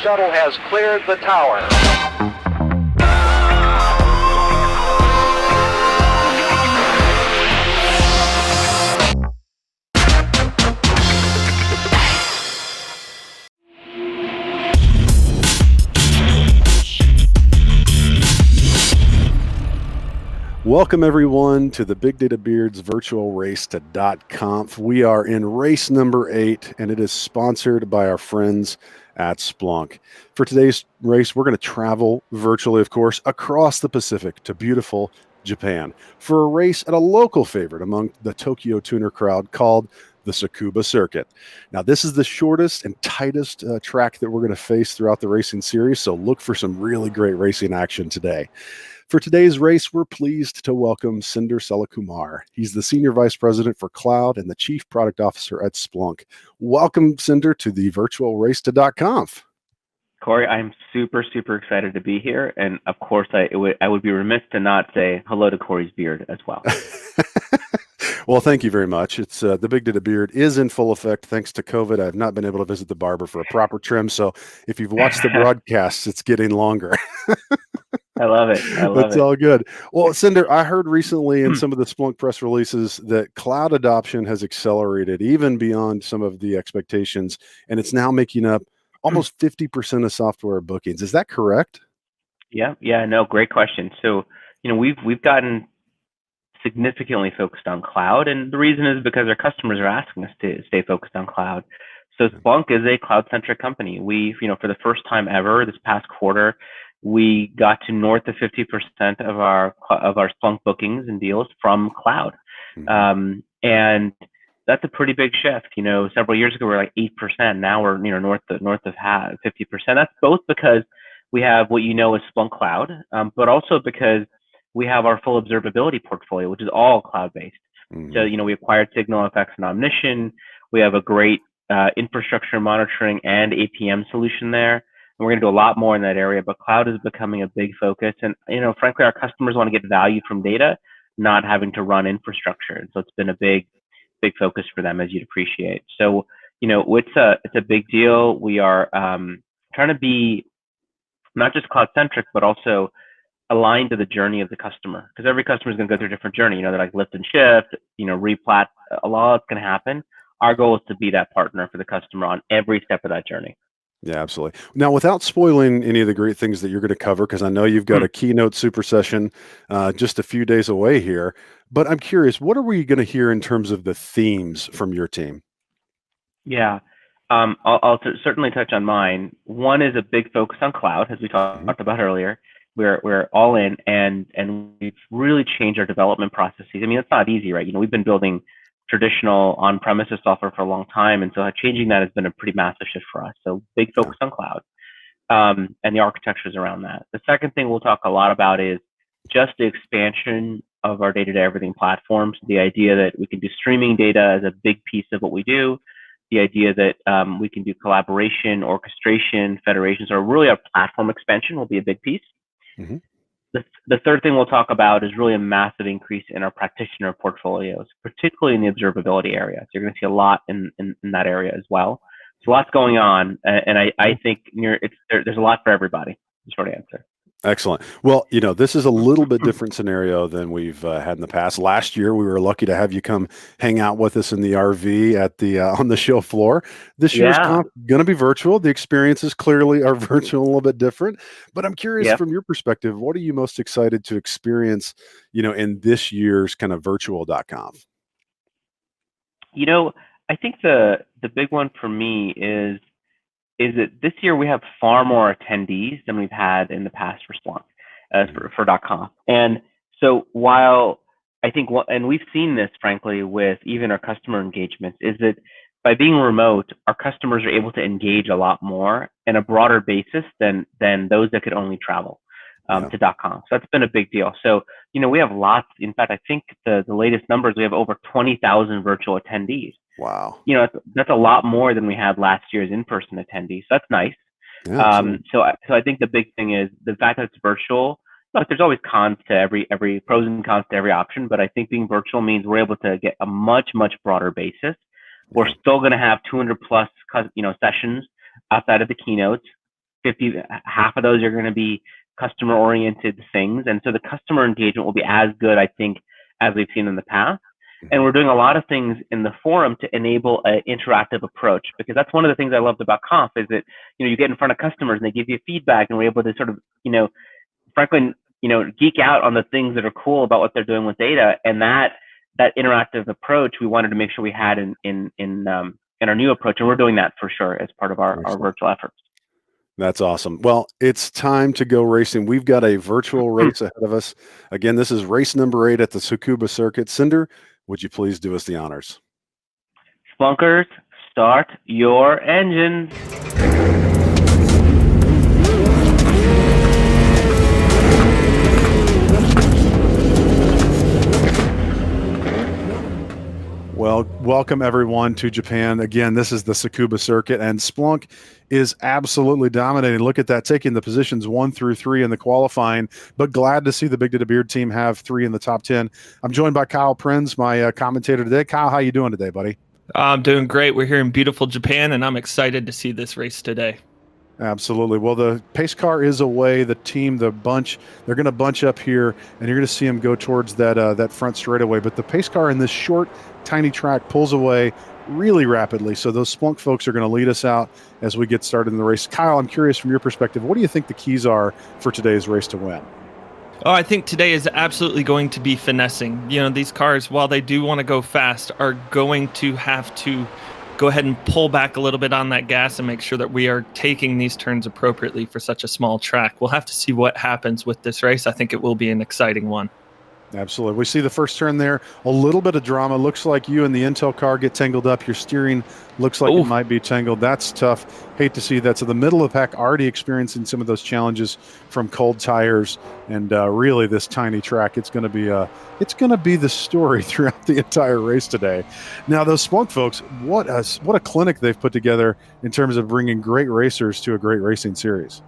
shuttle has cleared the tower. Welcome everyone to the Big Data Beards virtual race to .conf. We are in race number 8 and it is sponsored by our friends at Splunk. For today's race, we're going to travel virtually, of course, across the Pacific to beautiful Japan for a race at a local favorite among the Tokyo tuner crowd called the Tsukuba Circuit. Now, this is the shortest and tightest track that we're going to face throughout the racing series, so look for some really great racing action today. For today's race, we're pleased to welcome Cinderella Kumar. He's the Senior Vice President for Cloud and the Chief Product Officer at Splunk. Welcome, Cinder, to the virtual race to .conf. Corey, I'm super excited to be here. And of course, I would be remiss to not say hello to Corey's beard as well. Well, thank you very much. It's the Big Data Beard is in full effect thanks to COVID. I've not been able to visit the barber for a proper trim. So if you've watched the broadcasts, it's getting longer. I love it. That's all good. Well, Cinder, I heard recently in some of the Splunk press releases that cloud adoption has accelerated even beyond some of the expectations, and it's now making up almost 50% of software bookings. Is that correct? Yeah, no, great question. So, we've gotten significantly focused on cloud, and the reason is because our customers are asking us to stay focused on cloud. So Splunk is a cloud-centric company. We, for the first time ever this past quarter, we got to north of 50% of our Splunk bookings and deals from cloud. And that's a pretty big shift. Several years ago, we were like 8%. Now we're, north of 50%. That's both because we have what is Splunk Cloud, but also because we have our full observability portfolio, which is all cloud-based. So, we acquired SignalFX and Omnition. We have a great infrastructure monitoring and APM solution there. And we're going to do a lot more in that area, but cloud is becoming a big focus. And, frankly, our customers want to get value from data, not having to run infrastructure. And so it's been a big focus for them, as you'd appreciate. So, it's a big deal. We are trying to be not just cloud-centric, but also aligned to the journey of the customer, because every customer is going to go through a different journey. They're like lift and shift, replat, a lot's going to happen. Our goal is to be that partner for the customer on every step of that journey. Yeah, absolutely. Now, without spoiling any of the great things that you're going to cover, because I know you've got a keynote super session just a few days away here, but I'm curious, what are we going to hear in terms of the themes from your team? Yeah, I'll certainly touch on mine. One is a big focus on cloud, as we talked about earlier. We're all in, and we've really changed our development processes. I mean, it's not easy, right? We've been building traditional on-premises software for a long time, and so changing that has been a pretty massive shift for us. So big focus on cloud, and the architectures around that. The second thing we'll talk a lot about is just the expansion of our data to everything platforms. The idea that we can do streaming data as a big piece of what we do. The idea that we can do collaboration, orchestration, federations, or really our platform expansion will be a big piece. The third thing we'll talk about is really a massive increase in our practitioner portfolios, particularly in the observability area. So you're going to see a lot in that area as well. So lots going on, and I think there's a lot for everybody. The short answer. Excellent. Well, this is a little bit different scenario than we've had in the past. Last year, we were lucky to have you come hang out with us in the RV at the on the show floor. This year's going to be virtual. The experiences clearly are virtual, a little bit different. But I'm curious, from your perspective, what are you most excited to experience, in this year's kind of virtual.conf? I think the big one for me is that this year we have far more attendees than we've had in the past for Splunk, for .conf. And so while I think, and we've seen this, frankly, with even our customer engagements, is that by being remote, our customers are able to engage a lot more in a broader basis than those that could only travel to .conf. So that's been a big deal. So, we have lots. In fact, I think the latest numbers, we have over 20,000 virtual attendees. Wow. That's a lot more than we had last year's in-person attendees. So that's nice. Yeah, so I think the big thing is the fact that it's virtual. Look, there's always cons to every pros and cons to every option, but I think being virtual means we're able to get a much broader basis. We're still going to have 200 plus sessions outside of the keynotes. half of those are going to be customer-oriented things. And so the customer engagement will be as good, I think, as we've seen in the past. And we're doing a lot of things in the forum to enable an interactive approach, because that's one of the things I loved about Conf is that, you get in front of customers and they give you feedback, and we're able to sort of, frankly, geek out on the things that are cool about what they're doing with data. And that interactive approach, we wanted to make sure we had in our new approach. And we're doing that for sure as part of our virtual efforts. That's awesome. Well, it's time to go racing. We've got a virtual race ahead of us. Again, this is race number 8 at the Tsukuba Circuit. Cinder, would you please do us the honors? Splunkers, start your engines. Well, welcome everyone to Japan. Again, this is the Tsukuba Circuit, and Splunk is absolutely dominating. Look at that, taking the positions 1 through 3 in the qualifying, but glad to see the Big Data Beard team have 3 in the top 10. I'm joined by Kyle Prinz, my commentator today. Kyle, how you doing today, buddy? I'm doing great. We're here in beautiful Japan, and I'm excited to see this race today. Absolutely. Well, the pace car is away. The team, the bunch, they're going to bunch up here, and you're going to see them go towards that front straightaway. But the pace car in this short, tiny track pulls away really rapidly. So those Splunk folks are going to lead us out as we get started in the race. Kyle, I'm curious from your perspective, what do you think the keys are for today's race to win? Oh, I think today is absolutely going to be finessing. These cars, while they do want to go fast, are going to have to go ahead and pull back a little bit on that gas and make sure that we are taking these turns appropriately for such a small track. We'll have to see what happens with this race. I think it will be an exciting one. Absolutely. We see the first turn there, a little bit of drama. Looks like you and the Intel car get tangled up. Your steering looks like it might be tangled. That's tough. Hate to see that. So the middle of the pack already experiencing some of those challenges from cold tires and really this tiny track. It's going to be the story throughout the entire race today. Now those Splunk folks, what a clinic they've put together in terms of bringing great racers to a great racing series.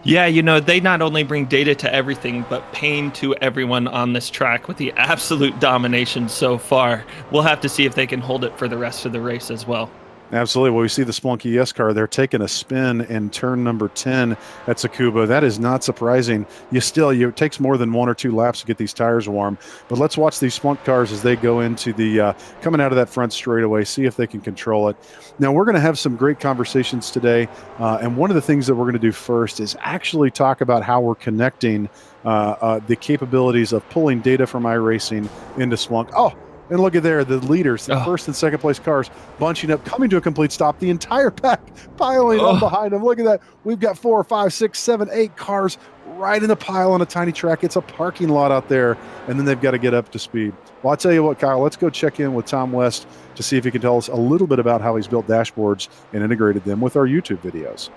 Yeah, they not only bring data to everything, but pain to everyone on this track with the absolute domination so far. We'll have to see if they can hold it for the rest of the race as well. Absolutely. Well, we see the Splunk ES car. They're taking a spin in turn number 10 at Tsukuba. That is not surprising. It takes more than 1 or 2 laps to get these tires warm. But let's watch these Splunk cars as they go into the coming out of that front straightaway, see if they can control it. Now, we're going to have some great conversations today. And one of the things that we're going to do first is actually talk about how we're connecting the capabilities of pulling data from iRacing into Splunk. Oh, and look at there, the leaders, the first and second place cars bunching up, coming to a complete stop. The entire pack piling up behind them. Look at that. We've got 4, 5, 6, 7, 8 cars right in a pile on a tiny track. It's a parking lot out there, and then they've got to get up to speed. Well, I'll tell you what, Kyle, let's go check in with Tom West to see if he can tell us a little bit about how he's built dashboards and integrated them with our YouTube videos.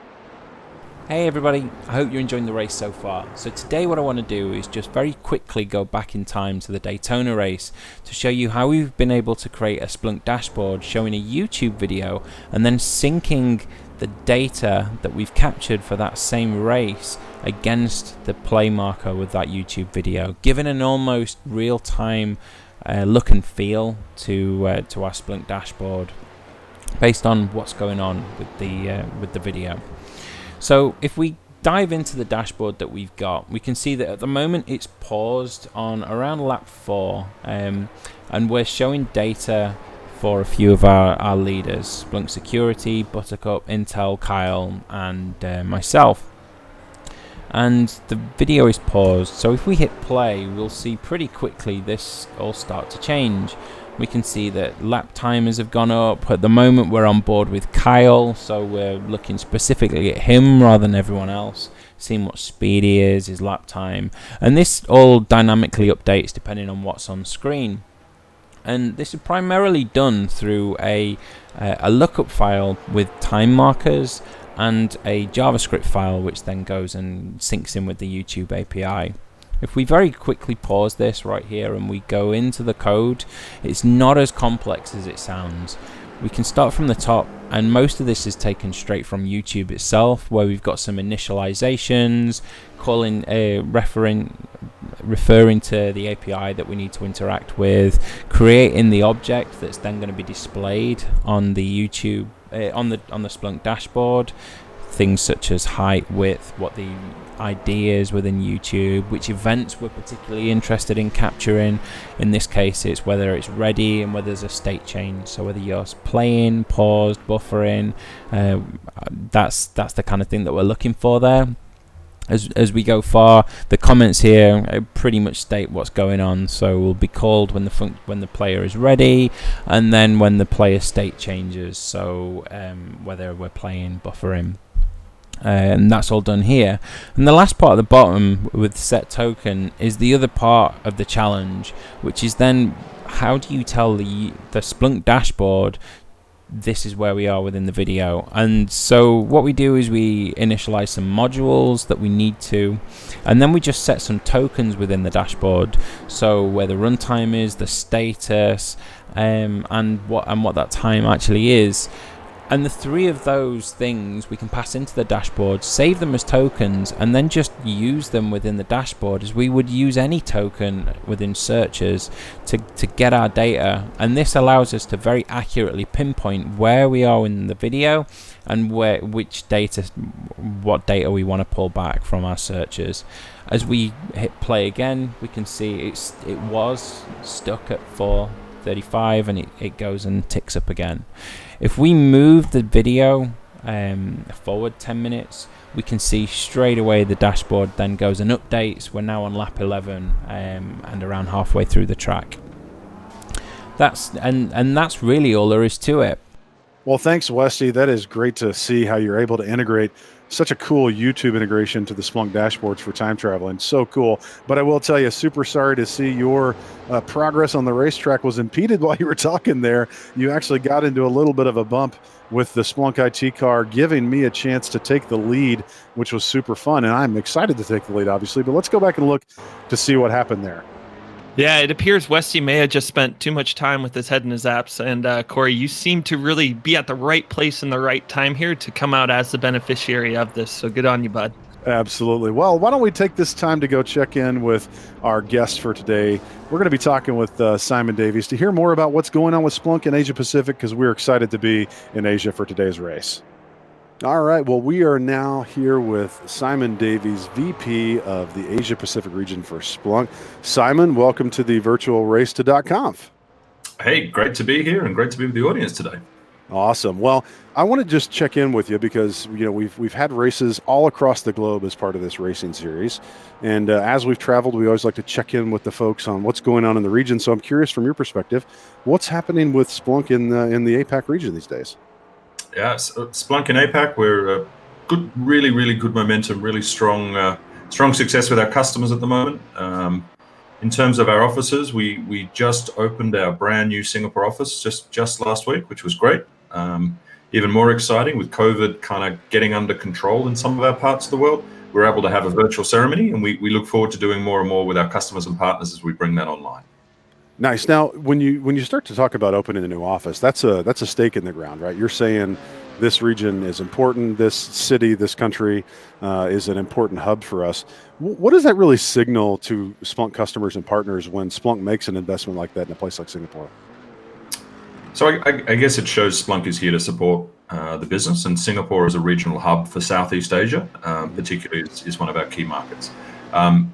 Hey everybody, I hope you're enjoying the race so far. So today what I want to do is just very quickly go back in time to the Daytona race to show you how we've been able to create a Splunk dashboard showing a YouTube video and then syncing the data that we've captured for that same race against the play marker with that YouTube video, giving an almost real-time look and feel to our Splunk dashboard based on what's going on with the video. So if we dive into the dashboard that we've got, we can see that at the moment it's paused on around lap 4, and we're showing data for a few of our leaders: Splunk Security, Buttercup, Intel, Kyle, and myself. And the video is paused, so if we hit play, we'll see pretty quickly this all start to change. We can see that lap timers have gone up. At the moment we're on board with Kyle, so we're looking specifically at him rather than everyone else, seeing what speed he is, his lap time, and this all dynamically updates depending on what's on screen. And this is primarily done through a lookup file with time markers and a JavaScript file which then goes and syncs in with the YouTube API. If we very quickly pause this right here and we go into the code, it's not as complex as it sounds. We can start from the top, and most of this is taken straight from YouTube itself, where we've got some initializations, referring to the API that we need to interact with, creating the object that's then going to be displayed on the YouTube on the Splunk dashboard, things such as height, width, what the ideas within YouTube, which events we're particularly interested in capturing. In this case, it's whether it's ready and whether there's a state change. So whether you're playing, paused, buffering, that's the kind of thing that we're looking for there. As we go far, the comments here pretty much state what's going on. So we'll be called when the player is ready, and then when the player state changes. So whether we're playing, buffering, and that's all done here. And the last part at the bottom with set token is the other part of the challenge, which is then how do you tell the Splunk dashboard this is where we are within the video. And so what we do is we initialize some modules that we need to, and then we just set some tokens within the dashboard, so where the runtime is, the status, and what that time actually is. And the three of those things we can pass into the dashboard, save them as tokens, and then just use them within the dashboard as we would use any token within searches to get our data. And this allows us to very accurately pinpoint where we are in the video and what data we want to pull back from our searches. As we hit play again, we can see it was stuck at 435, and it goes and ticks up again. If we move the video forward 10 minutes, we can see straight away the dashboard then goes and updates. We're now on lap 11 and around halfway through the track. That's really all there is to it. Well, thanks, Westy. That is great to see how you're able to integrate such a cool YouTube integration to the Splunk dashboards for time traveling. So cool. But I will tell you, super sorry to see your progress on the racetrack was impeded while you were talking there. You actually got into a little bit of a bump with the Splunk IT car, giving me a chance to take the lead, which was super fun. And I'm excited to take the lead, obviously. But let's go back and look to see what happened there. Yeah, it appears Westy may have just spent too much time with his head in his apps. And Corey, you seem to really be at the right place in the right time here to come out as the beneficiary of this. So good on you, bud. Absolutely. Well, why don't we take this time to go check in with our guest for today. We're going to be talking with Simon Davies to hear more about what's going on with Splunk in Asia Pacific, because we're excited to be in Asia for today's race. All right, well, we are now here with Simon Davies, VP of the Asia Pacific region for Splunk. Simon, welcome to the virtual race to .conf. Hey, great to be here and great to be with the audience today. Awesome. Well, I want to just check in with you because we've had races all across the globe as part of this racing series, and as we've traveled, we always like to check in with the folks on what's going on in the region. So I'm curious, from your perspective, what's happening with Splunk in the APAC region these days? Yeah, so Splunk in APAC, we're good, really good momentum, really strong success with our customers at the moment. In terms of our offices, we just opened our brand new Singapore office just last week, which was great. Even more exciting, with COVID kind of getting under control in some of our parts of the world, we're able to have a virtual ceremony, and we look forward to doing more and more with our customers and partners as we bring that online. Nice. Now, when you start to talk about opening a new office, that's a stake in the ground, right? You're saying this region is important, this city, this country is an important hub for us. What does that really signal to Splunk customers and partners when Splunk makes an investment like that in a place like Singapore? So I guess it shows Splunk is here to support the business, and Singapore is a regional hub for Southeast Asia, particularly is one of our key markets.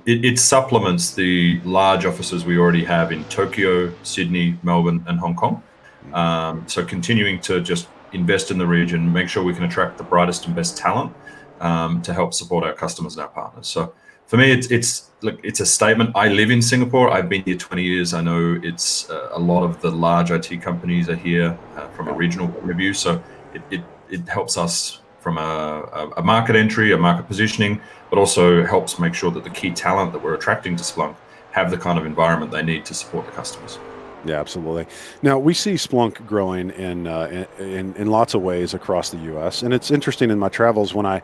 It supplements the large offices we already have in Tokyo, Sydney, Melbourne, and Hong Kong. So continuing to just invest in the region, make sure we can attract the brightest and best talent to help support our customers and our partners. So for me, it's a statement. I live in Singapore. I've been here 20 years. I know it's a lot of the large IT companies are here from a regional point of view. So it helps us from a market entry, a market positioning, but also helps make sure that the key talent that we're attracting to Splunk have the kind of environment they need to support the customers. Yeah, absolutely. Now, we see Splunk growing in lots of ways across the U.S., and it's interesting in my travels when I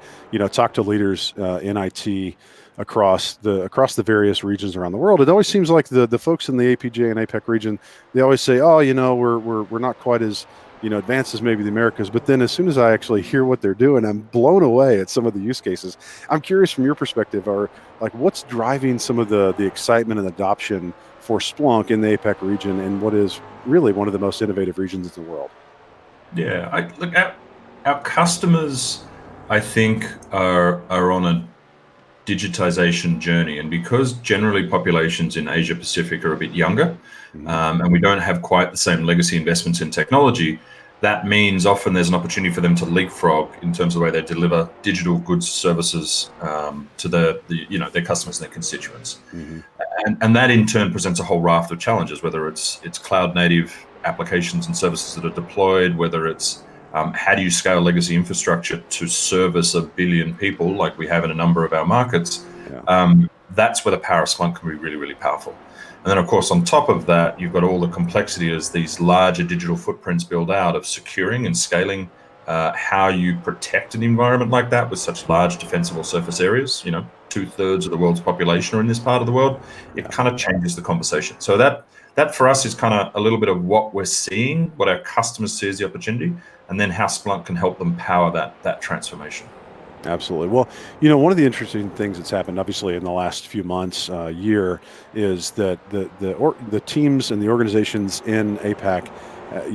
talk to leaders in IT across the various regions around the world. It always seems like the folks in the APJ and APAC region, they always say, "Oh, we're not quite as advanced as maybe the Americas." But then as soon as I actually hear what they're doing, I'm blown away at some of the use cases. I'm curious from your perspective, what's driving some of the excitement and adoption for Splunk in the APAC region, and what is really one of the most innovative regions in the world? Yeah, our customers I think are on a digitization journey, and because generally populations in Asia Pacific are a bit younger, and we don't have quite the same legacy investments in technology, that means often there's an opportunity for them to leapfrog in terms of the way they deliver digital goods services to their customers and their constituents. And that in turn presents a whole raft of challenges, whether it's cloud native applications and services that are deployed, whether it's how do you scale legacy infrastructure to service 1 billion people like we have in a number of our markets? That's where the power of Splunk can be really, really powerful. And then, of course, on top of that, you've got all the complexity as these larger digital footprints build out of securing and scaling how you protect an environment like that with such large defensible surface areas. 2/3 of the world's population are in this part of the world. It kind of changes the conversation. So that for us is kind of a little bit of what we're seeing, what our customers see as the opportunity, and then how Splunk can help them power that transformation. Absolutely. Well, one of the interesting things that's happened, obviously, in the last few months, year, is that the teams and the organizations in APAC,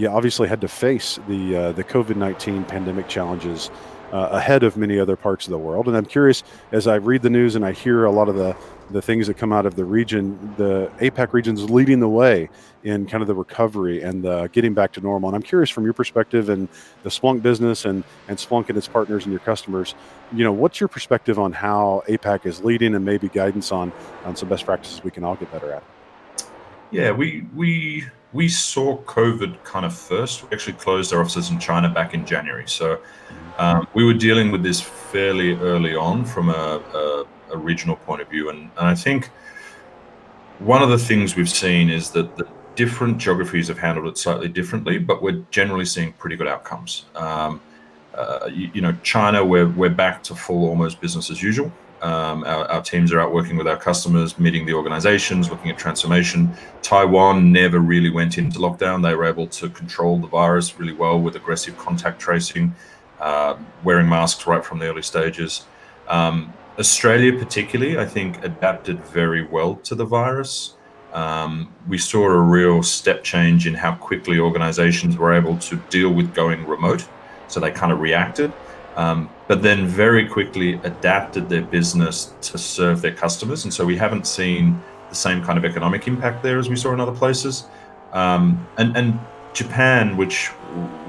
obviously had to face the COVID-19 pandemic challenges ahead of many other parts of the world. And I'm curious, as I read the news and I hear a lot of the things that come out of the region, the APAC region is leading the way in kind of the recovery and the getting back to normal. And I'm curious, from your perspective and the Splunk business and Splunk and its partners and your customers, what's your perspective on how APAC is leading and maybe guidance on some best practices we can all get better at? Yeah, we saw COVID kind of first. We actually closed our offices in China back in January. So we were dealing with this fairly early on from a regional point of view. And I think one of the things we've seen is that the different geographies have handled it slightly differently, but we're generally seeing pretty good outcomes. China, we're back to full almost business as usual. Our teams are out working with our customers, meeting the organizations, looking at transformation. Taiwan never really went into lockdown. They were able to control the virus really well with aggressive contact tracing, wearing masks right from the early stages. Australia particularly, I think, adapted very well to the virus. We saw a real step change in how quickly organizations were able to deal with going remote. So they kind of reacted. But then very quickly adapted their business to serve their customers. And so we haven't seen the same kind of economic impact there as we saw in other places. And Japan, which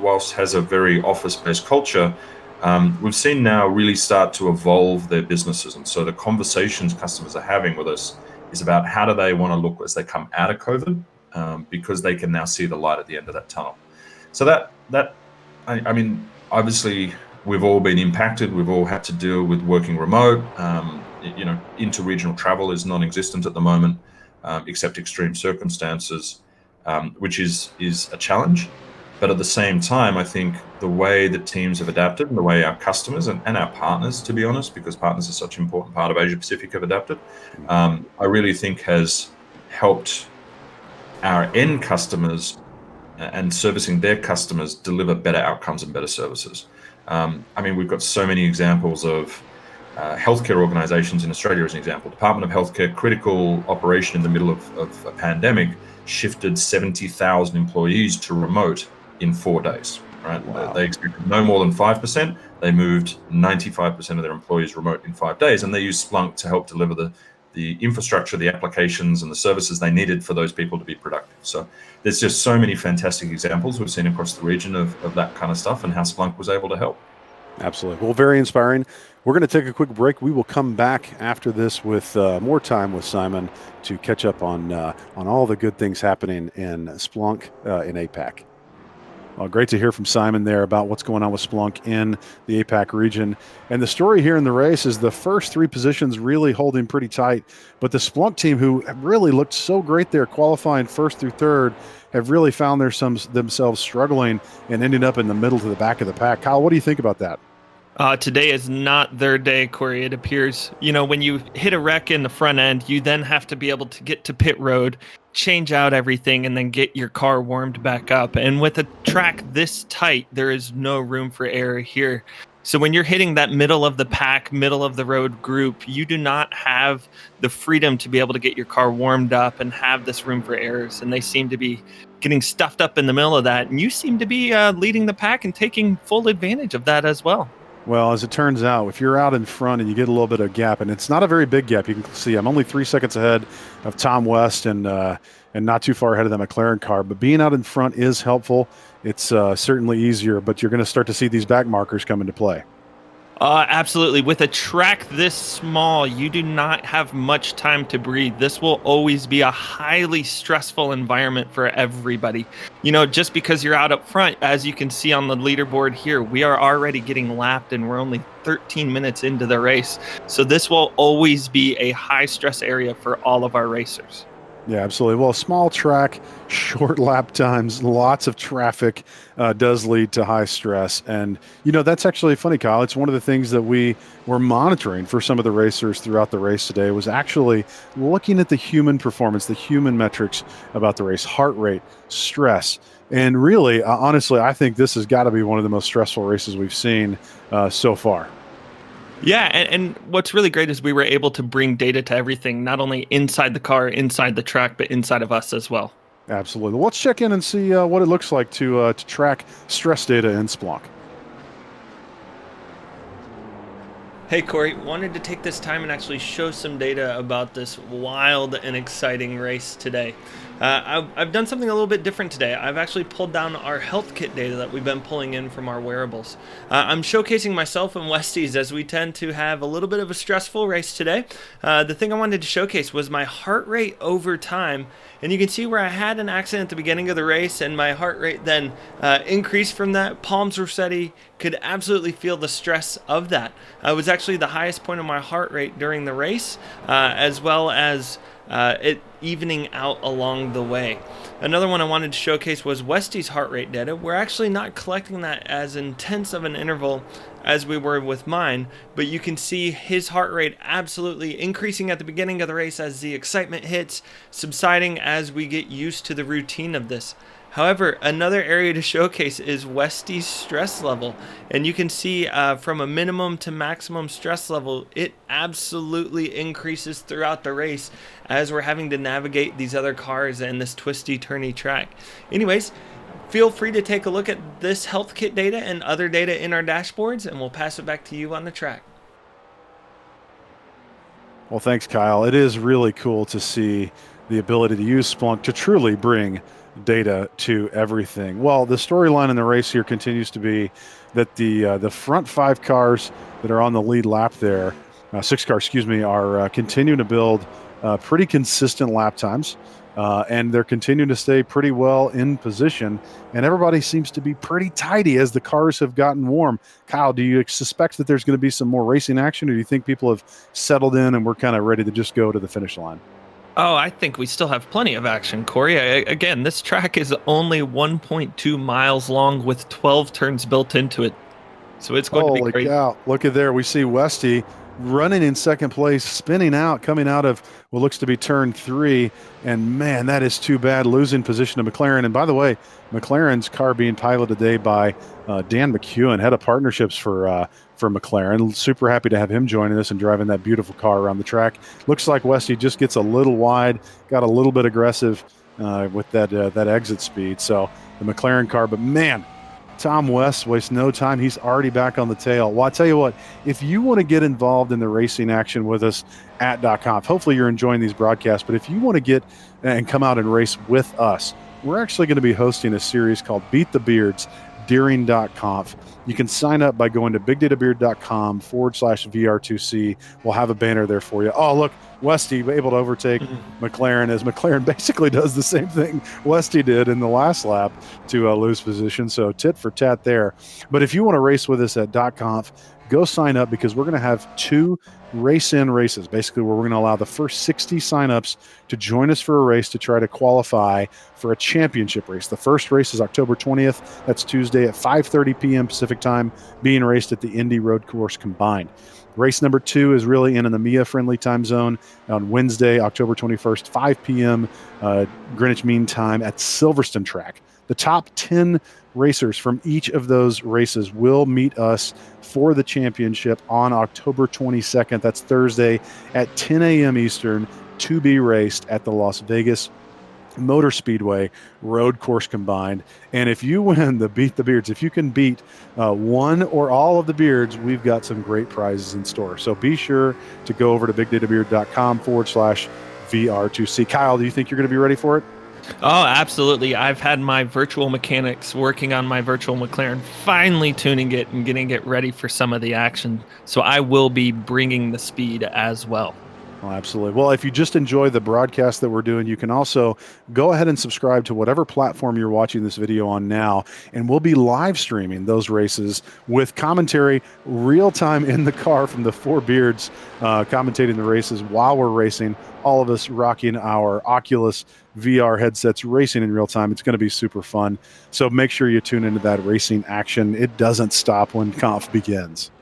whilst has a very office-based culture, we've seen now really start to evolve their businesses. And so the conversations customers are having with us is about how do they want to look as they come out of COVID, because they can now see the light at the end of that tunnel. So I mean, obviously, we've all been impacted. We've all had to deal with working remote. Inter-regional travel is non-existent at the moment, except extreme circumstances, which is a challenge. But at the same time, I think the way the teams have adapted and the way our customers and our partners, to be honest, because partners are such an important part of Asia Pacific, have adapted, I really think has helped our end customers and servicing their customers deliver better outcomes and better services. We've got so many examples of healthcare organizations in Australia, as an example. Department of Healthcare, critical operation in the middle of a pandemic, shifted 70,000 employees to remote in 4 days. Right? Wow. They expected no more than 5%. They moved 95% of their employees remote in 5 days, and they used Splunk to help deliver the infrastructure, the applications, and the services they needed for those people to be productive. So there's just so many fantastic examples we've seen across the region of that kind of stuff and how Splunk was able to help. Absolutely. Well, very inspiring. We're going to take a quick break. We will come back after this with more time with Simon to catch up on all the good things happening in Splunk in APAC. Well, great to hear from Simon there about what's going on with Splunk in the APAC region. And the story here in the race is the first three positions really holding pretty tight. But the Splunk team, who really looked so great there, qualifying first through third, have really found themselves struggling and ending up in the middle to the back of the pack. Kyle, what do you think about that? Today is not their day, Corey. It appears, when you hit a wreck in the front end, you then have to be able to get to pit road, change out everything, and then get your car warmed back up. And with a track this tight, there is no room for error here. So when you're hitting that middle of the pack, middle of the road group, you do not have the freedom to be able to get your car warmed up and have this room for errors. And they seem to be getting stuffed up in the middle of that. And you seem to be leading the pack and taking full advantage of that as well. Well, as it turns out, if you're out in front and you get a little bit of gap, and it's not a very big gap, you can see I'm only 3 seconds ahead of Tom West and not too far ahead of the McLaren car. But being out in front is helpful. It's certainly easier, but you're going to start to see these back markers come into play. Absolutely. With a track this small, you do not have much time to breathe. This will always be a highly stressful environment for everybody. Just because you're out up front, as you can see on the leaderboard here, we are already getting lapped and we're only 13 minutes into the race. So this will always be a high stress area for all of our racers. Yeah, absolutely. Well, small track, short lap times, lots of traffic does lead to high stress. And, that's actually funny, Kyle. It's one of the things that we were monitoring for some of the racers throughout the race today was actually looking at the human performance, the human metrics about the race, heart rate, stress. And really, honestly, I think this has got to be one of the most stressful races we've seen so far. Yeah, and what's really great is we were able to bring data to everything, not only inside the car, inside the track, but inside of us as well. Absolutely. Let's check in and see what it looks like to track stress data in Splunk. Hey Corey, wanted to take this time and actually show some data about this wild and exciting race today. I've done something a little bit different today. I've actually pulled down our health kit data that we've been pulling in from our wearables. I'm showcasing myself and Westies as we tend to have a little bit of a stressful race today. The thing I wanted to showcase was my heart rate over time. And you can see where I had an accident at the beginning of the race and my heart rate then increased from that. Palms were steady, could absolutely feel the stress of that. It was actually the highest point of my heart rate during the race, as well as it evening out along the way. Another one I wanted to showcase was Westy's heart rate data. We're actually not collecting that as intense of an interval as we were with mine, but you can see his heart rate absolutely increasing at the beginning of the race as the excitement hits, subsiding as we get used to the routine of this. However, another area to showcase is Westy's stress level. And you can see from a minimum to maximum stress level, it absolutely increases throughout the race as we're having to navigate these other cars and this twisty, turny track. Anyways, feel free to take a look at this health kit data and other data in our dashboards, and we'll pass it back to you on the track. Well, thanks, Kyle. It is really cool to see the ability to use Splunk to truly bring data to everything. Well, the storyline in the race here continues to be that the front 5 cars that are on the lead lap there, 6 cars, are continuing to build pretty consistent lap times. And they're continuing to stay pretty well in position, and everybody seems to be pretty tidy as the cars have gotten warm. Kyle, do you suspect that there's going to be some more racing action, or do you think people have settled in and we're kind of ready to just go to the finish line? Oh, I think we still have plenty of action, Corey. Again, this track is only 1.2 miles long with 12 turns built into it. So it's going to be great. Cow. Look at there. We see Westy running in second place, spinning out, coming out of what looks to be turn 3. And man, that is too bad, losing position to McLaren. And by the way, McLaren's car being piloted today by Dan McEwen, head of partnerships for McLaren. Super happy to have him joining us and driving that beautiful car around the track. Looks like Westy just gets a little wide, got a little bit aggressive with that exit speed. So the McLaren car, but man, Tom West wastes no time. He's already back on the tail. Well, I tell you what, if you want to get involved in the racing action with us at .conf, hopefully you're enjoying these broadcasts, but if you want to get and come out and race with us, we're actually going to be hosting a series called Beat the Beards during .conf. You can sign up by going to bigdatabeard.com/VR2C. We'll have a banner there for you. Oh, look, Westy able to overtake McLaren as McLaren basically does the same thing Westy did in the last lap to lose position. So tit for tat there. But if you want to race with us at .conf, go sign up because we're going to have 2 race-in races, basically where we're going to allow the first 60 signups to join us for a race to try to qualify for a championship race. The first race is October 20th. That's Tuesday at 5:30 p.m. Pacific time, being raced at the Indy Road Course combined. Race number 2 is really in the EMEA-friendly time zone on Wednesday, October 21st, 5 p.m. Greenwich Mean Time at Silverstone Track. The top 10 racers from each of those races will meet us for the championship on October 22nd. That's Thursday at 10 a.m. Eastern to be raced at the Las Vegas motor speedway, road course combined. And if you win the Beat the Beards, if you can beat one or all of the beards, we've got some great prizes in store. So be sure to go over to bigdatabeard.com/VR2C. Kyle, do you think you're going to be ready for it? Oh, absolutely. I've had my virtual mechanics working on my virtual McLaren, finally tuning it and getting it ready for some of the action. So I will be bringing the speed as well. Oh, absolutely. Well, if you just enjoy the broadcast that we're doing, you can also go ahead and subscribe to whatever platform you're watching this video on now, and we'll be live streaming those races with commentary real time in the car from the four beards commentating the races while we're racing, all of us rocking our Oculus VR headsets, racing in real time. It's going to be super fun. So make sure you tune into that racing action. It doesn't stop when conf begins.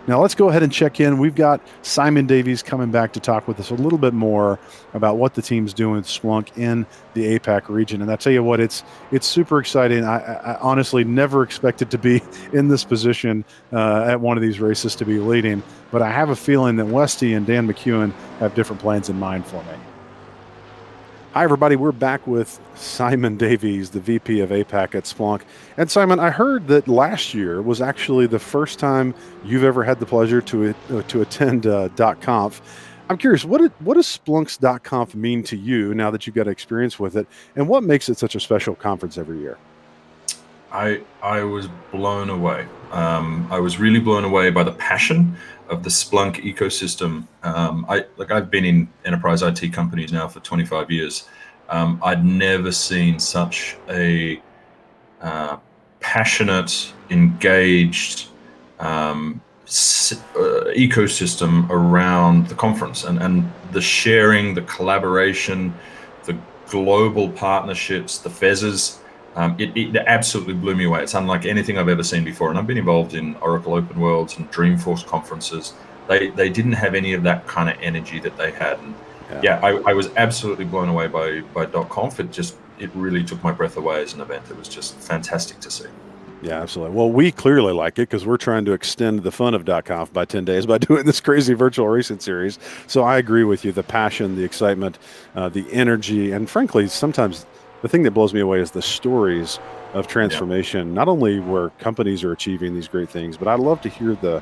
Now let's go ahead and check in. We've got Simon Davies coming back to talk with us a little bit more about what the team's doing with Splunk in the Apac region. And I tell you what, it's super exciting. I honestly never expected to be in this position at one of these races to be leading, but I have a feeling that Westy and Dan McEwen have different plans in mind for me. Hi, everybody. We're back with Simon Davies, the VP of APAC at Splunk. And Simon, I heard that last year was actually the first time you've ever had the pleasure to attend .conf. I'm curious, what does Splunk's .conf mean to you now that you've got experience with it, and what makes it such a special conference every year? I was blown away. I was really blown away by the passion of the Splunk ecosystem. I've been in enterprise IT companies now for 25 years. I'd never seen such a passionate, engaged ecosystem around the conference, and the sharing, the collaboration, the global partnerships, the fezzes. It absolutely blew me away. It's unlike anything I've ever seen before. And I've been involved in Oracle Open Worlds and Dreamforce conferences. They didn't have any of that kind of energy that they had. And I was absolutely blown away by .conf. It really took my breath away as an event. It was just fantastic to see. Yeah, absolutely. Well, we clearly like it because we're trying to extend the fun of .conf by 10 days by doing this crazy virtual racing series. So I agree with you. The passion, the excitement, the energy, and frankly, sometimes the thing that blows me away is the stories of transformation, not only where companies are achieving these great things, but I love to hear the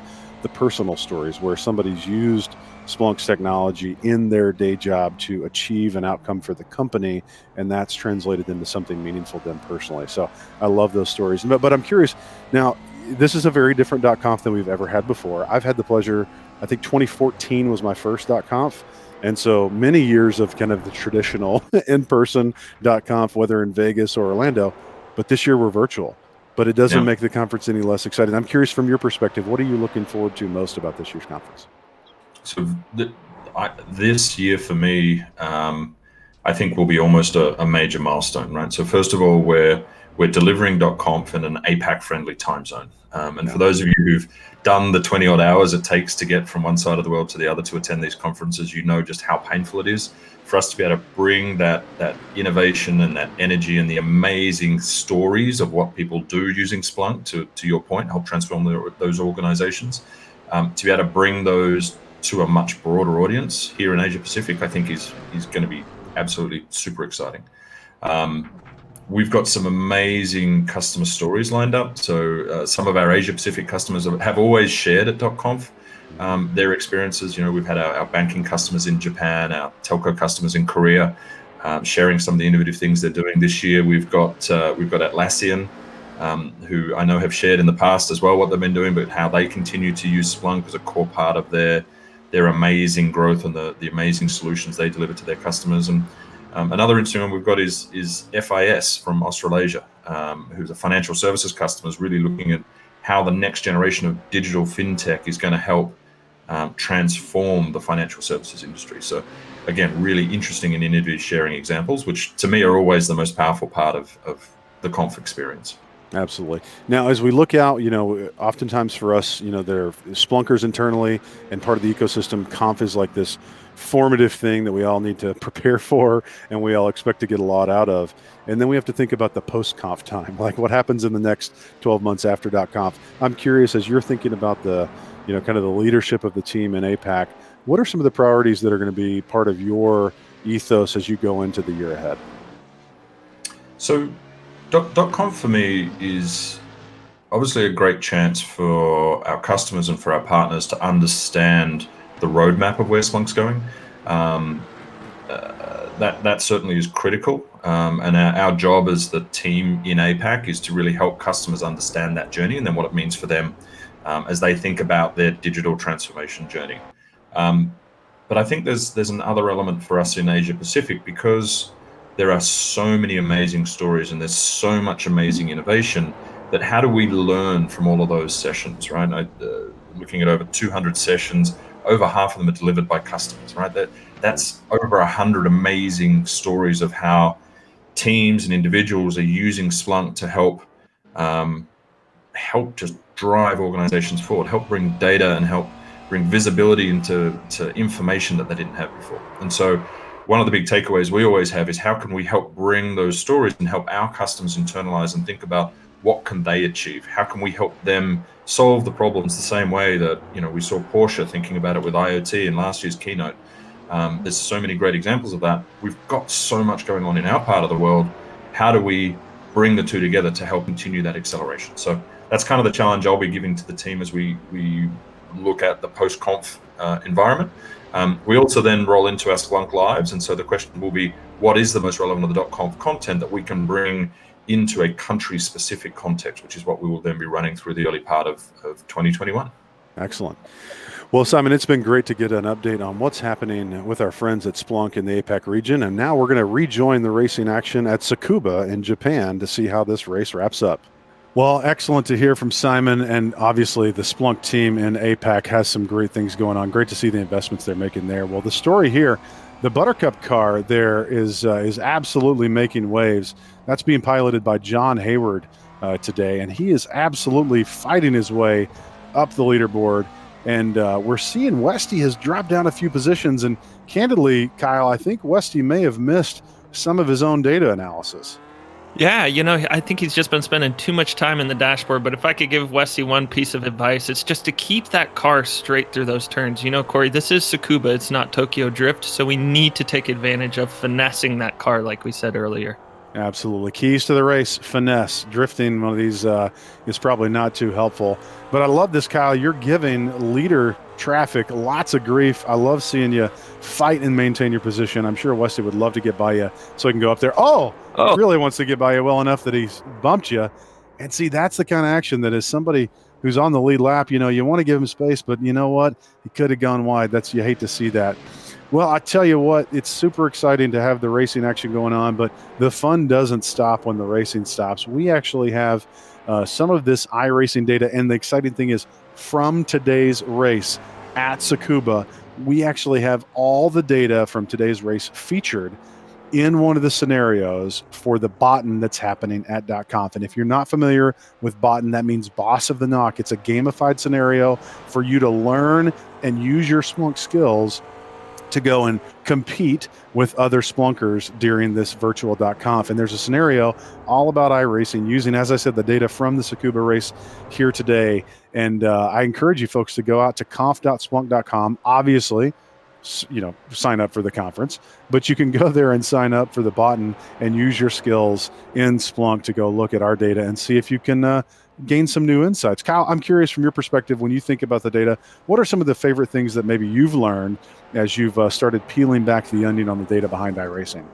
personal stories where somebody's used Splunk's technology in their day job to achieve an outcome for the company, and that's translated into something meaningful to them personally. So I love those stories. But I'm curious, now, this is a very different .conf than we've ever had before. I've had the pleasure, I think 2014 was my first .conf. And so many years of kind of the traditional in-person .conf, whether in Vegas or Orlando, but this year we're virtual. But it doesn't make the conference any less exciting. I'm curious, from your perspective, what are you looking forward to most about this year's conference? So this year for me, I think will be almost a major milestone, right? So first of all, we're delivering .conf in an APAC-friendly time zone. And for those of you who've done the 20-odd hours it takes to get from one side of the world to the other to attend these conferences, you know just how painful it is for us to be able to bring that innovation and that energy and the amazing stories of what people do using Splunk, to your point, help transform those organizations, to be able to bring those to a much broader audience here in Asia Pacific, I think is going to be absolutely super exciting. We've got some amazing customer stories lined up. So some of our Asia Pacific customers have always shared at .conf their experiences. You know, we've had our banking customers in Japan, our telco customers in Korea, sharing some of the innovative things they're doing this year. We've got Atlassian, who I know have shared in the past as well what they've been doing, but how they continue to use Splunk as a core part of their amazing growth and the amazing solutions they deliver to their customers. And another interesting one we've got is FIS from Australasia, who's a financial services customer, is really looking at how the next generation of digital fintech is going to help transform the financial services industry. So again, really interesting and innovative sharing examples, which to me are always the most powerful part of the conf experience. Absolutely. Now, as we look out, oftentimes for us, there are Splunkers internally and part of the ecosystem. Conf is like this formative thing that we all need to prepare for and we all expect to get a lot out of. And then we have to think about the post-conf time, like what happens in the next 12 months after .conf. I'm curious, as you're thinking about the, kind of the leadership of the team in APAC, what are some of the priorities that are going to be part of your ethos as you go into the year ahead? So, .conf for me is obviously a great chance for our customers and for our partners to understand the roadmap of where Splunk's going. That certainly is critical. And our job as the team in APAC is to really help customers understand that journey and then what it means for them as they think about their digital transformation journey. But I think there's another element for us in Asia Pacific, because there are so many amazing stories and there's so much amazing innovation, that how do we learn from all of those sessions, right? Looking at over 200 sessions, over half of them are delivered by customers, right? That's over 100 amazing stories of how teams and individuals are using Splunk to help just drive organizations forward, help bring data and help bring visibility into information that they didn't have before. And so one of the big takeaways we always have is how can we help bring those stories and help our customers internalize and think about what can they achieve? How can we help them solve the problems the same way that, we saw Porsche thinking about it with IoT in last year's keynote. There's so many great examples of that. We've got so much going on in our part of the world. How do we bring the two together to help continue that acceleration? So that's kind of the challenge I'll be giving to the team as we look at the post-conf environment. We also then roll into our Splunk Lives, and so the question will be, what is the most relevant of the .conf content that we can bring into a country-specific context, which is what we will then be running through the early part of 2021. Excellent. Well, Simon, it's been great to get an update on what's happening with our friends at Splunk in the Apac region, and now we're going to rejoin the racing action at Tsukuba in Japan to see how this race wraps up. Well, excellent to hear from Simon, and obviously the Splunk team in APAC has some great things going on. Great to see the investments they're making there. Well, the story here, the Buttercup car there is absolutely making waves. That's being piloted by John Hayward today, and he is absolutely fighting his way up the leaderboard. And we're seeing Westy has dropped down a few positions, and candidly, Kyle, I think Westy may have missed some of his own data analysis. Yeah, I think he's just been spending too much time in the dashboard, but if I could give Westy one piece of advice, it's just to keep that car straight through those turns. Corey, this is Tsukuba, it's not Tokyo Drift, so we need to take advantage of finessing that car like we said earlier. Absolutely. Keys to the race, finesse. Drifting one of these is probably not too helpful. But I love this, Kyle. You're giving leader traffic lots of grief. I love seeing you fight and maintain your position. I'm sure Westy would love to get by you so he can go up there. Oh, he really wants to get by you well enough that he's bumped you. And see, that's the kind of action that is somebody who's on the lead lap. You want to give him space, but you know what? He could have gone wide. You hate to see that. Well, I tell you what, it's super exciting to have the racing action going on, but the fun doesn't stop when the racing stops. We actually have some of this iRacing data, and the exciting thing is from today's race at Tsukuba, we actually have all the data from today's race featured in one of the scenarios for the botton that's happening at .conf. And if you're not familiar with botton, that means boss of the knock. It's a gamified scenario for you to learn and use your Splunk skills to go and compete with other Splunkers during this virtual .conf. And there's a scenario all about iRacing using, as I said, the data from the Tsukuba race here today. And I encourage you folks to go out to conf.splunk.com. Obviously, sign up for the conference, but you can go there and sign up for the button and use your skills in Splunk to go look at our data and see if you can gain some new insights. Kyle, I'm curious from your perspective, when you think about the data, what are some of the favorite things that maybe you've learned as you've started peeling back the onion on the data behind iRacing?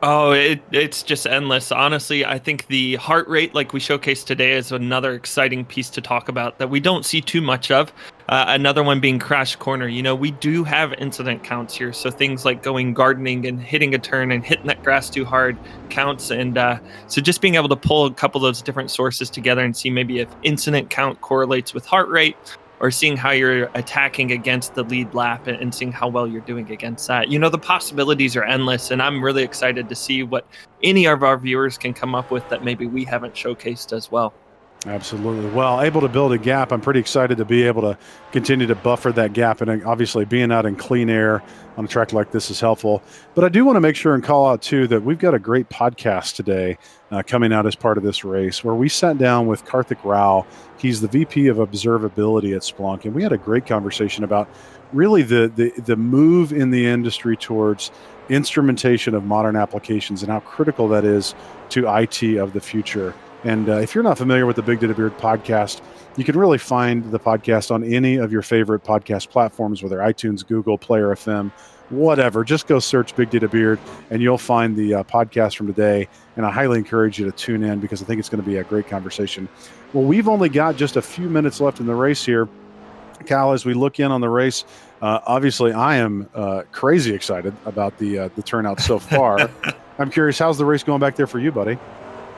Oh, it's just endless. Honestly, I think the heart rate, like we showcased today, is another exciting piece to talk about that we don't see too much of. Another one being crash corner. We do have incident counts here. So things like going gardening and hitting a turn and hitting that grass too hard counts. And so just being able to pull a couple of those different sources together and see maybe if incident count correlates with heart rate, or seeing how you're attacking against the lead lap and seeing how well you're doing against that. The possibilities are endless, and I'm really excited to see what any of our viewers can come up with that maybe we haven't showcased as well. Absolutely. Well, able to build a gap. I'm pretty excited to be able to continue to buffer that gap. And obviously, being out in clean air on a track like this is helpful. But I do want to make sure and call out, too, that we've got a great podcast today coming out as part of this race where we sat down with Karthik Rao. He's the VP of Observability at Splunk. And we had a great conversation about really the move in the industry towards instrumentation of modern applications and how critical that is to IT of the future. And if you're not familiar with the Big Data Beard podcast, you can really find the podcast on any of your favorite podcast platforms, whether iTunes, Google, Player FM, whatever. Just go search Big Data Beard and you'll find the podcast from today. And I highly encourage you to tune in because I think it's going to be a great conversation. Well, we've only got just a few minutes left in the race here. Cal, as we look in on the race, obviously I am crazy excited about the turnout so far. I'm curious, how's the race going back there for you, buddy?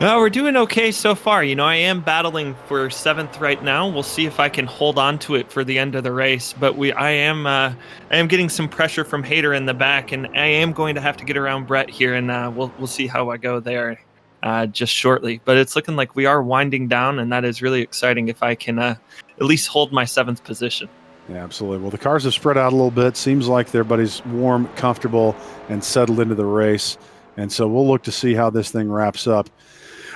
We're doing okay so far. I am battling for 7th right now. We'll see if I can hold on to it for the end of the race. But I am getting some pressure from Hader in the back, and I am going to have to get around Brett here, and we'll see how I go there just shortly. But it's looking like we are winding down, and that is really exciting if I can at least hold my 7th position. Yeah, absolutely. Well, the cars have spread out a little bit. Seems like everybody's warm, comfortable, and settled into the race. And so we'll look to see how this thing wraps up.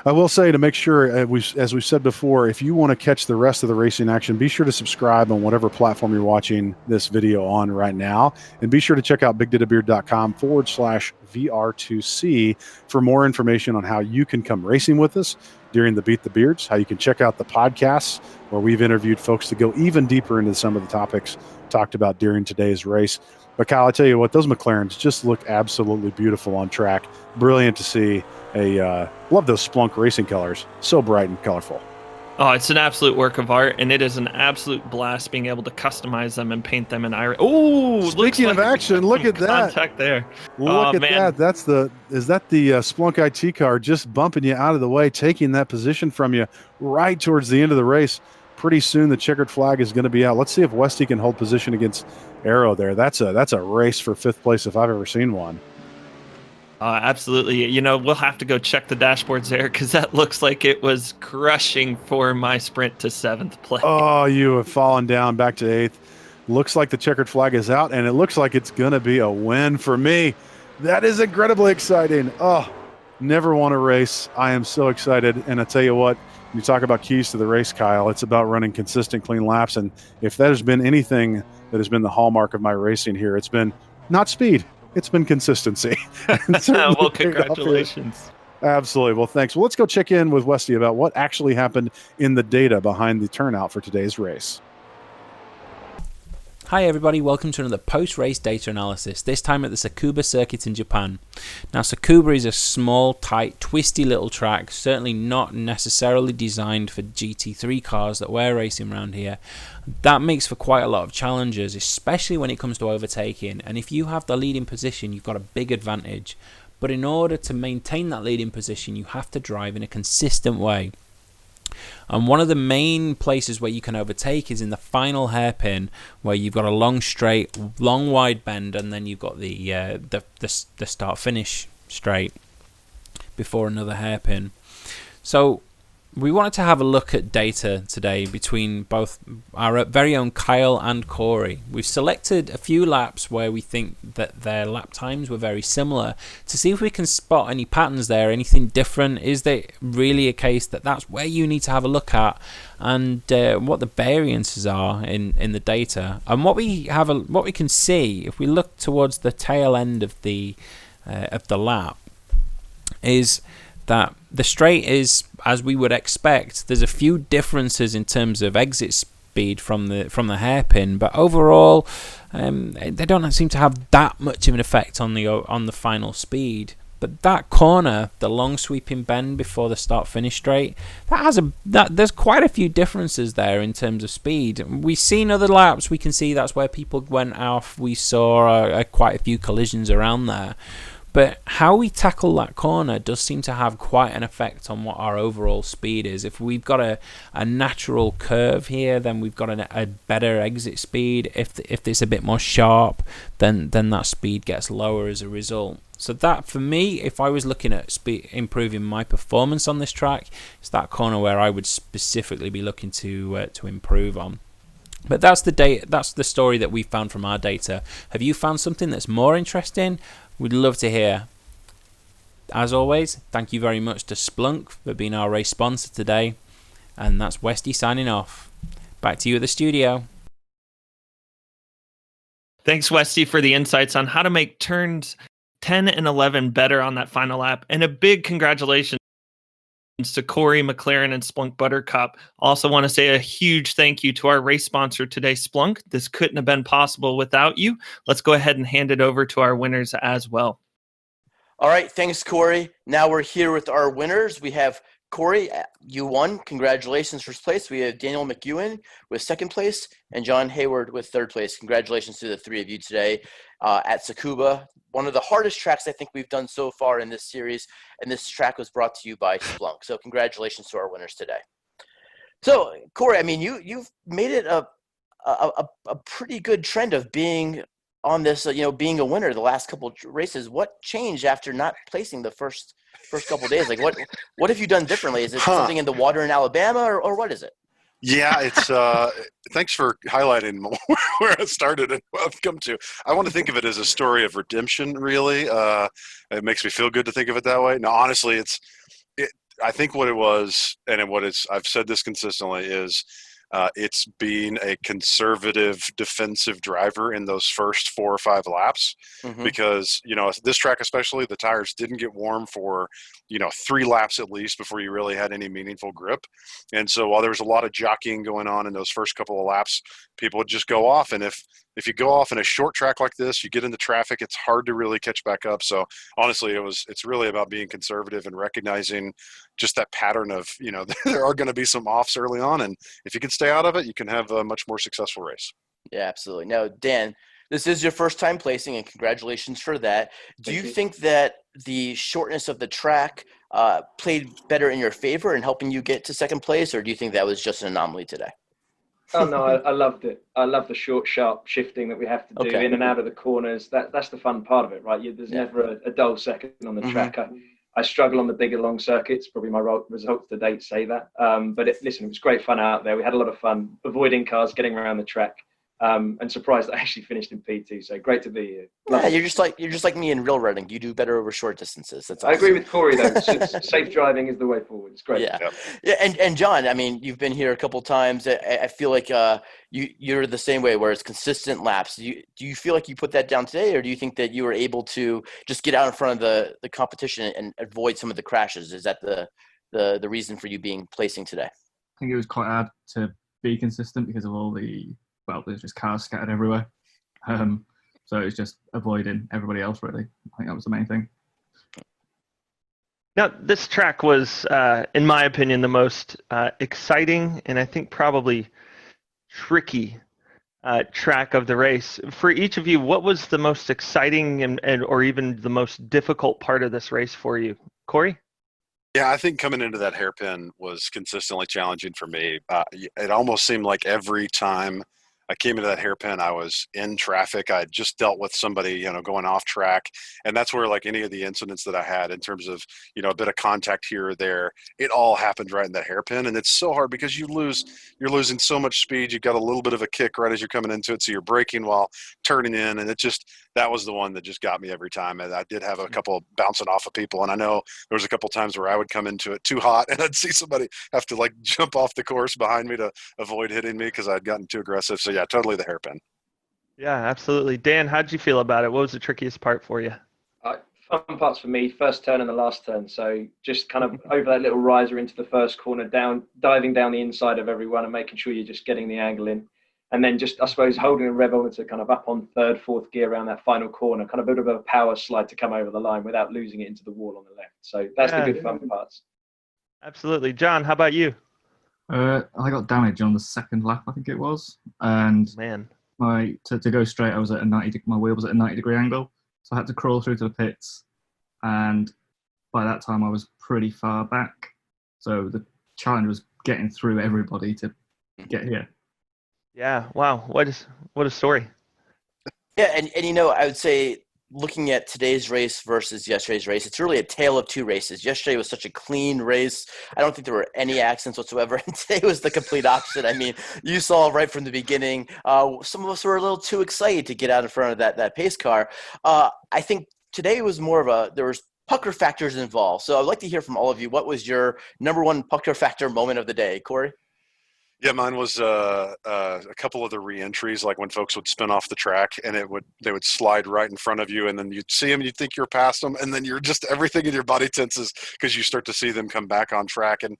I will say, to make sure, as we've said before, if you want to catch the rest of the racing action, be sure to subscribe on whatever platform you're watching this video on right now. And be sure to check out bigdatabeard.com/VR2C for more information on how you can come racing with us during the Beat the Beards, how you can check out the podcasts where we've interviewed folks to go even deeper into some of the topics talked about during today's race. But Kyle, I tell you what, those McLarens just look absolutely beautiful on track. Brilliant to see. Love those Splunk racing colors. So bright and colorful. Oh, it's an absolute work of art, and it is an absolute blast being able to customize them and paint them in iris. Oh, speaking of action, look at that. Contact there. Look at that. Is that the Splunk IT car just bumping you out of the way, taking that position from you right towards the end of the race? Pretty soon the checkered flag is going to be out. Let's see if Westy can hold position against Arrow there. That's a race for 5th place if I've ever seen one. Absolutely. We'll have to go check the dashboards there because that looks like it was crushing for my sprint to 7th place. Oh, you have fallen down back to 8th. Looks like the checkered flag is out, and it looks like it's going to be a win for me. That is incredibly exciting. Oh, never won a race. I am so excited. And I tell you what, you talk about keys to the race, Kyle. It's about running consistent, clean laps. And if that has been anything that has been the hallmark of my racing here, it's been not speed. It's been consistency. Well, congratulations. Absolutely. Well, thanks. Well, let's go check in with Westy about what actually happened in the data behind the turnout for today's race. Hi everybody, welcome to another post-race data analysis, this time at the Tsukuba Circuit in Japan. Now Tsukuba is a small, tight, twisty little track, certainly not necessarily designed for GT3 cars that we're racing around here. That makes for quite a lot of challenges, especially when it comes to overtaking, and if you have the leading position, you've got a big advantage. But in order to maintain that leading position, you have to drive in a consistent way. And one of the main places where you can overtake is in the final hairpin, where you've got a long straight, long wide bend, and then you've got the start finish straight before another hairpin. So we wanted to have a look at data today between both our very own Kyle and Corey. We've selected a few laps where we think that their lap times were very similar to see if we can spot any patterns there, anything different. Is there really a case that that's where you need to have a look at, and what the variances are in the data, and what we can see if we look towards the tail end of the lap is that the straight is as we would expect. There's a few differences in terms of exit speed from the hairpin, but overall they don't seem to have that much of an effect on the final speed. But that corner, the long sweeping bend before the start finish straight, there's quite a few differences there in terms of speed. We've seen other laps, we can see that's where people went off. We saw quite a few collisions around there. But how we tackle that corner does seem to have quite an effect on what our overall speed is. If we've got a natural curve here, then we've got a better exit speed. If it's a bit more sharp, then that speed gets lower as a result. So that, for me, if I was looking at improving my performance on this track, it's that corner where I would specifically be looking to improve on. But that's the story that we found from our data. Have you found something that's more interesting? We'd love to hear. As always, thank you very much to Splunk for being our race sponsor today. And that's Westy signing off. Back to you at the studio. Thanks, Westy, for the insights on how to make turns 10 and 11 better on that final lap. And a big congratulations to Corey, McLaren, and Splunk Buttercup. Also want to say a huge thank you to our race sponsor today, Splunk. This couldn't have been possible without you. Let's go ahead and hand it over to our winners as well. All right, thanks, Corey. Now we're here with our winners. We have Corey, you won. Congratulations, first place. We have Daniel McEwen with second place and John Hayward with third place. Congratulations to the three of you today at Tsukuba, one of the hardest tracks I think we've done so far in this series, and this track was brought to you by Splunk. So congratulations to our winners today. So, Corey, I mean, you've made it a pretty good trend of being on this, being a winner the last couple of races. What changed after not placing the first couple of days? Like, what have you done differently? Is it something in the water in Alabama, or what is it? Yeah, it's thanks for highlighting where I started and what I've come to. I want to think of it as a story of redemption, really. It makes me feel good to think of it that way. No, honestly, I think what it was, and I've said this consistently, is it's being a conservative defensive driver in those first 4 or 5 laps, because, this track especially, the tires didn't get warm for, 3 laps at least before you really had any meaningful grip. And so while there was a lot of jockeying going on in those first couple of laps, people would just go off. And if you go off in a short track like this, you get into traffic, it's hard to really catch back up. So honestly, it's really about being conservative and recognizing just that pattern of, there are going to be some offs early on. And if you can stay out of it, you can have a much more successful race. Yeah, absolutely. Now, Dan, this is your first time placing, and congratulations for that. Do you think that the shortness of the track played better in your favor in helping you get to second place, or do you think that was just an anomaly today? Oh, no, I loved it. I love the short, sharp shifting that we have to do in and out of the corners. That's the fun part of it, right? There's never a dull second on the track. I struggle on the bigger, long circuits. Probably my results to date say that. But listen, it was great fun out there. We had a lot of fun avoiding cars, getting around the track. And surprised I actually finished in P2. So great to be here. Yeah, you're just like me in real running. You do better over short distances. That's awesome. I agree with Corey though. Safe driving is the way forward. It's great. Yeah. And John, I mean, you've been here a couple of times. I feel like you're the same way, where it's consistent laps. Do you feel like you put that down today, or do you think that you were able to just get out in front of the competition and avoid some of the crashes? Is that the reason for you placing today? I think it was quite hard to be consistent because of all there's just cars scattered everywhere. So it's just avoiding everybody else, really. I think that was the main thing. Now, this track was, in my opinion, the most exciting and I think probably tricky track of the race. For each of you, what was the most exciting and or even the most difficult part of this race for you? Corey? Yeah, I think coming into that hairpin was consistently challenging for me. It almost seemed like every time I came into that hairpin, I was in traffic. I just dealt with somebody, going off track. And that's where, like, any of the incidents that I had in terms of, a bit of contact here or there, it all happened right in that hairpin. And it's so hard because you're losing so much speed. You've got a little bit of a kick right as you're coming into it. So you're braking while turning in. And that was the one that just got me every time. And I did have a couple bouncing off of people. And I know there was a couple times where I would come into it too hot and I'd see somebody have to, like, jump off the course behind me to avoid hitting me because I'd gotten too aggressive. So yeah, totally the hairpin. Yeah, absolutely. Dan, how'd you feel about it? What was the trickiest part for you? Fun parts for me, first turn and the last turn. So just kind of over that little riser into the first corner, diving down the inside of everyone and making sure you're just getting the angle in. And then just, I suppose, holding the revometer kind of up on third, fourth gear around that final corner, kind of a bit of a power slide to come over the line without losing it into the wall on the left. So that's the good fun parts. Absolutely. John, how about you? I got damage on the second lap, I think it was. And to go straight, I was at my wheel was at a 90-degree angle. So I had to crawl through to the pits and by that time I was pretty far back. So the challenge was getting through everybody to get here. Yeah. Wow. What a story. Yeah, and I would say looking at today's race versus yesterday's race, it's really a tale of two races. Yesterday was such a clean race. I don't think there were any accidents whatsoever. And today was the complete opposite. I mean, you saw right from the beginning, some of us were a little too excited to get out in front of that pace car. I think today was more of there was pucker factors involved. So I'd like to hear from all of you. What was your number one pucker factor moment of the day? Corey? Yeah, mine was a couple of the re-entries, like when folks would spin off the track and they would slide right in front of you, and then you'd see them, you'd think you're past them, and then you're just everything in your body tenses because you start to see them come back on track. And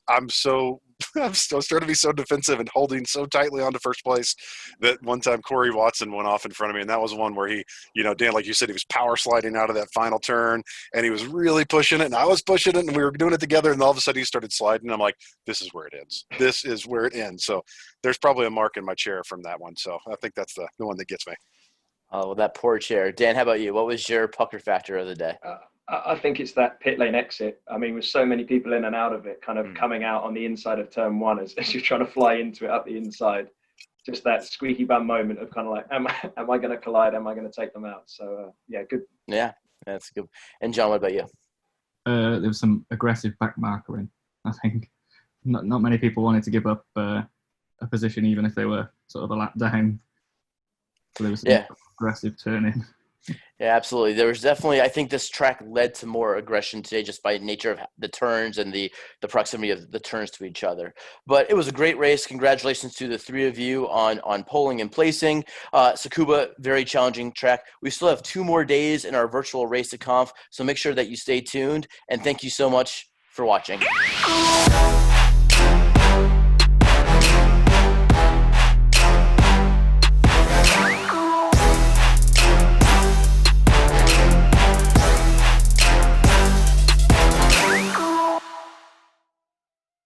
I'm still starting to be so defensive and holding so tightly onto first place that one time Corey Watson went off in front of me, and that was one where he, Dan, like you said, he was power sliding out of that final turn, and he was really pushing it, and I was pushing it, and we were doing it together, and all of a sudden he started sliding. I'm like, this is where it ends. This is where it ends. So there's probably a mark in my chair from that one. So I think that's the one that gets me. Oh, well, that poor chair. Dan, how about you? What was your pucker factor of the day? I think it's that pit lane exit. I mean, with so many people in and out of it, kind of coming out on the inside of turn one as you're trying to fly into it up the inside, just that squeaky bum moment of kind of like, am I going to collide? Am I going to take them out? So, yeah, good. Yeah, that's good. And John, what about you? There was some aggressive back markering. I think not many people wanted to give up a position, even if they were sort of a lap down. So there was some aggressive turning. Yeah, absolutely. There was definitely, I think this track led to more aggression today just by nature of the turns and the proximity of the turns to each other. But it was a great race. Congratulations to the three of you on polling and placing. Tsukuba, very challenging track. We still have 2 more days in our virtual Race to Conf, so make sure that you stay tuned. And thank you so much for watching.